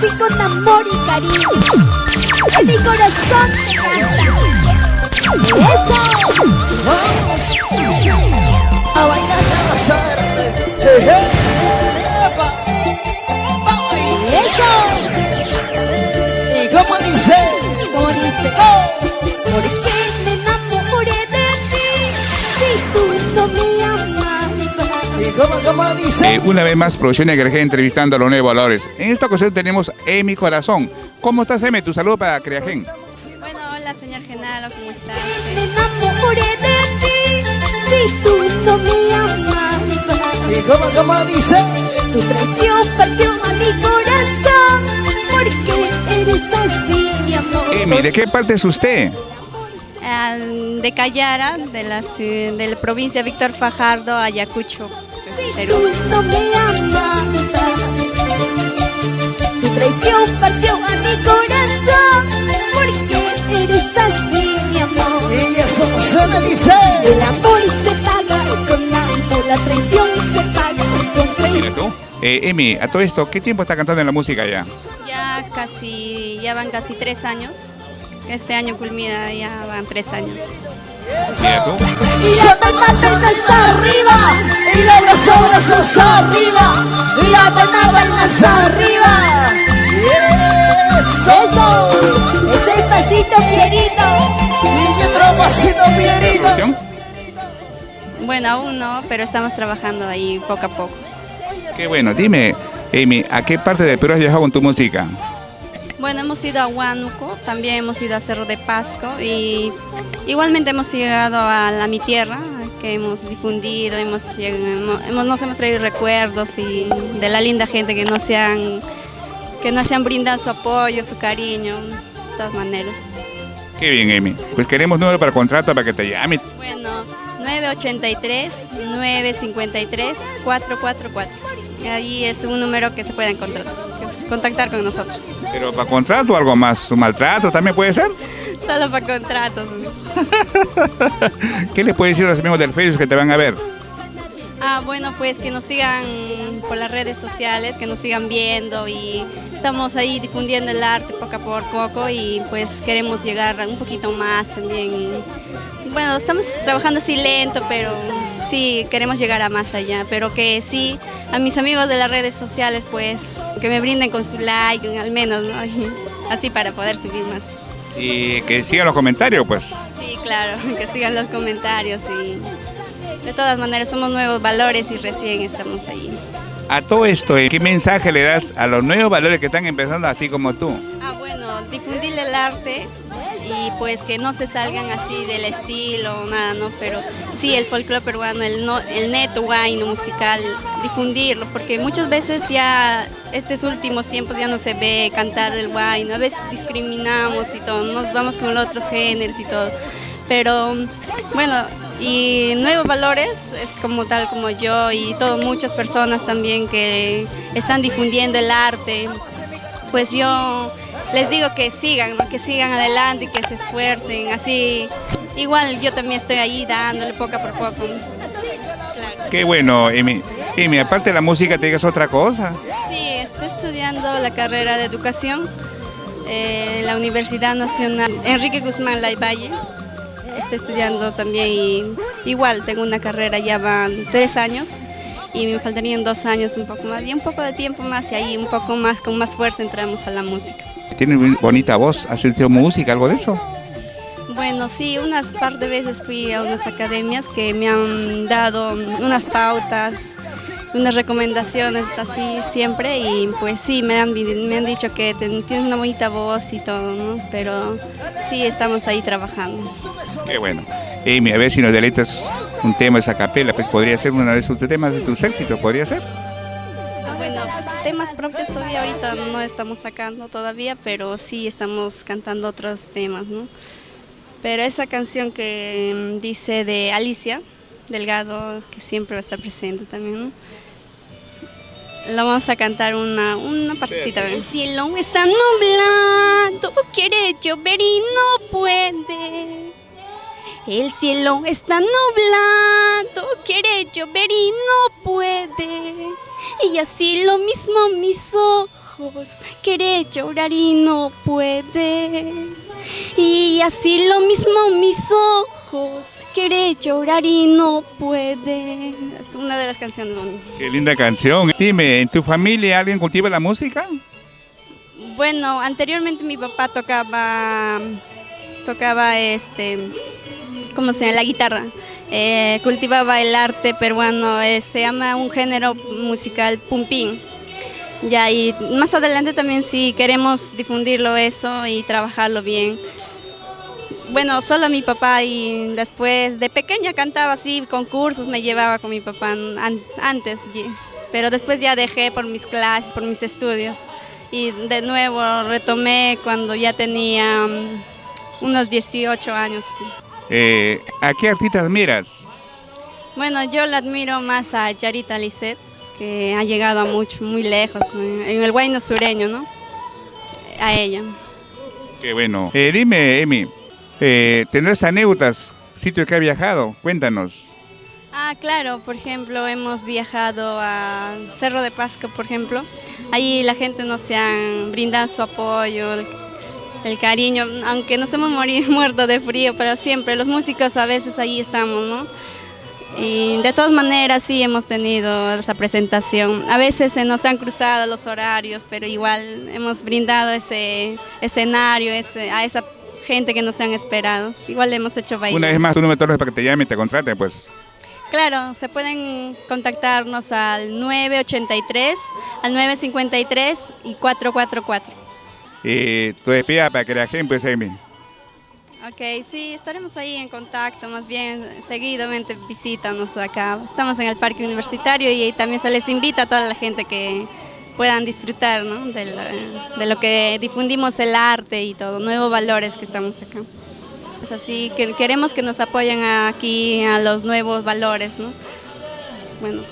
así con amor y cariño. En mi corazón te canta. ¡Eso! A bailar a gozar. ¡Eso! ¿Y cómo dice? ¿Cómo dice? ¡Oh! ¿Por qué me enamoré de ti si tú no me amas? ¿Y cómo dice? Una vez más, Producción Negrejé entrevistando a los nuevos valores. En esta ocasión tenemos a Emi Corazón. ¿Cómo estás, Emi? Tu saludo para Creagen. Bueno, hola señor Genaro, ¿cómo estás? Me enamoré de ti si tú no me amas. ¿Y cómo dice? Tu traición partió a mi corazón porque eres así, mi amor. Emi, ¿de qué parte es usted? De Callara, de la provincia Víctor Fajardo, Ayacucho, Perú. Tú no me amas. Tu traición partió a mi corazón porque eres así, mi amor. Y eso suena dice. El amor se paga con amor, la traición se paga con traición. Mira tú. Emi, a todo esto, ¿qué tiempo está cantando en la música ya? Ya van casi 3 años. Este año culmina, ya van 3 años. Mira tú. Y la palma hasta arriba, Y los brazos arriba. Y la palmas arriba. Eso. eso, es el pasito Pierito. Y otro pasito Pierito. ¿Producción? Bueno, aún no, pero estamos trabajando ahí poco a poco. Qué bueno. Dime, Emi, ¿a qué parte del Perú has viajado con tu música? Bueno, hemos ido a Huánuco, también hemos ido a Cerro de Pasco y igualmente hemos llegado a mi tierra, que hemos difundido, nos hemos traído recuerdos y de la linda gente que nos han brindado su apoyo, su cariño, de todas maneras. Qué bien, Emi. Pues queremos número para contrato para que te llame. Bueno, 983-953-444. Ahí es un número que se pueden contactar con nosotros. Pero para contrato o algo más, un maltrato también puede ser. Solo para contratos. ¿Qué le puedes decir a los amigos del Facebook que te van a ver? Bueno, pues que nos sigan por las redes sociales, que nos sigan viendo y estamos ahí difundiendo el arte poco a poco y pues queremos llegar un poquito más también. Y, bueno, estamos trabajando así lento, pero sí queremos llegar a más allá, pero que sí, a mis amigos de las redes sociales pues que me brinden con su like al menos, ¿no? Y así para poder subir más. Y que sigan los comentarios, pues. Sí, claro, que sigan los comentarios y de todas maneras somos nuevos valores y recién estamos ahí. A todo esto, ¿qué mensaje le das a los nuevos valores que están empezando así como tú? Bueno, difundir el arte y pues que no se salgan así del estilo, nada, ¿no? Pero sí el folclore peruano, el neto huayno musical, difundirlo, porque muchas veces ya estos últimos tiempos ya no se ve cantar el huayno, a veces discriminamos y todo, nos vamos con el otro género y todo, pero bueno, y Nuevos Valores es como tal como yo y muchas personas también que están difundiendo el arte, pues yo les digo que sigan, ¿no? Que sigan adelante y que se esfuercen, así igual yo también estoy ahí dándole poco por poco. Claro. Qué bueno, Emi. Emi, aparte de la música, ¿te digas otra cosa? Sí, estoy estudiando la carrera de educación en la Universidad Nacional Enrique Guzmán Laivalle. Estoy estudiando también y igual tengo una carrera, ya van 3 años y me faltarían 2 años un poco más y un poco de tiempo más y ahí un poco más, con más fuerza entramos a la música. Tienes muy bonita voz, ¿has estudiado música, algo de eso? Bueno, sí, unas par de veces fui a unas academias que me han dado unas pautas, unas recomendaciones así siempre y pues sí, me han dicho que tienes una bonita voz y todo, ¿no? Pero sí, estamos ahí trabajando. Qué bueno. Emi, a ver si nos deleitas un tema de esa capela, pues podría ser uno de tus temas de tus éxitos, ¿podría ser? Bueno, temas propios todavía ahorita no estamos sacando todavía, pero sí estamos cantando otros temas, ¿no? Pero esa canción que dice de Alicia Delgado, que siempre va a estar presente también, ¿no? La vamos a cantar una partecita. El cielo está nublado, quiere llover y no puede. El cielo está nublado, quiere llover y no puede. Y así lo mismo mis ojos quiere llorar y no puede. Y así lo mismo mis ojos, quiere llorar y no puede. Es una de las canciones bonitas. Qué linda canción. Dime, ¿en tu familia alguien cultiva la música? Bueno, anteriormente mi papá tocaba ¿cómo se llama? La guitarra. Cultivaba el arte peruano, se llama un género musical pumpín. Ya, y más adelante también sí queremos difundirlo eso y trabajarlo bien. Bueno, solo mi papá, y después de pequeña cantaba así, concursos me llevaba con mi papá antes, pero después ya dejé por mis clases, por mis estudios. Y de nuevo retomé cuando ya tenía unos 18 años. Sí. ¿A qué artista admiras? Bueno, yo la admiro más a Yarita Lisset, que ha llegado a muy lejos, ¿no? En el Huayno sureño, ¿no? A ella. Qué bueno. Dime, Emi, ¿tendrás anécdotas, sitio que ha viajado? Cuéntanos. Ah, claro, por ejemplo, hemos viajado a Cerro de Pasco, por ejemplo. Ahí la gente nos ha brindado su apoyo, el cariño, aunque nos hemos muerto de frío, pero siempre los músicos a veces ahí estamos, ¿no? Y de todas maneras sí hemos tenido esa presentación. A veces se nos han cruzado los horarios, pero igual hemos brindado ese escenario a esa gente que nos han esperado. Igual hemos hecho bailar. Una vez más, tu número de teléfono para que te llamen y te contraten, pues. Claro, se pueden contactarnos al 983, al 953 y 444. Tu despedida para que la gente, pues, Emi. Ok, sí, estaremos ahí en contacto, más bien seguidamente visítanos acá. Estamos en el Parque Universitario y también se les invita a toda la gente que puedan disfrutar, ¿no? de lo que difundimos, el arte y todo, nuevos valores que estamos acá. Es así que queremos que nos apoyen aquí a los nuevos valores, ¿no? Bueno.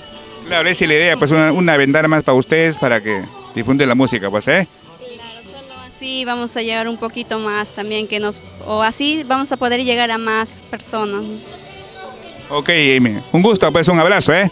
Claro, esa es la idea, pues una ventana más para ustedes para que difunden la música, pues, ¿eh? Claro, solo así vamos a llegar un poquito más también, o así vamos a poder llegar a más personas. Ok, Emi, un gusto, pues, un abrazo, ¿eh?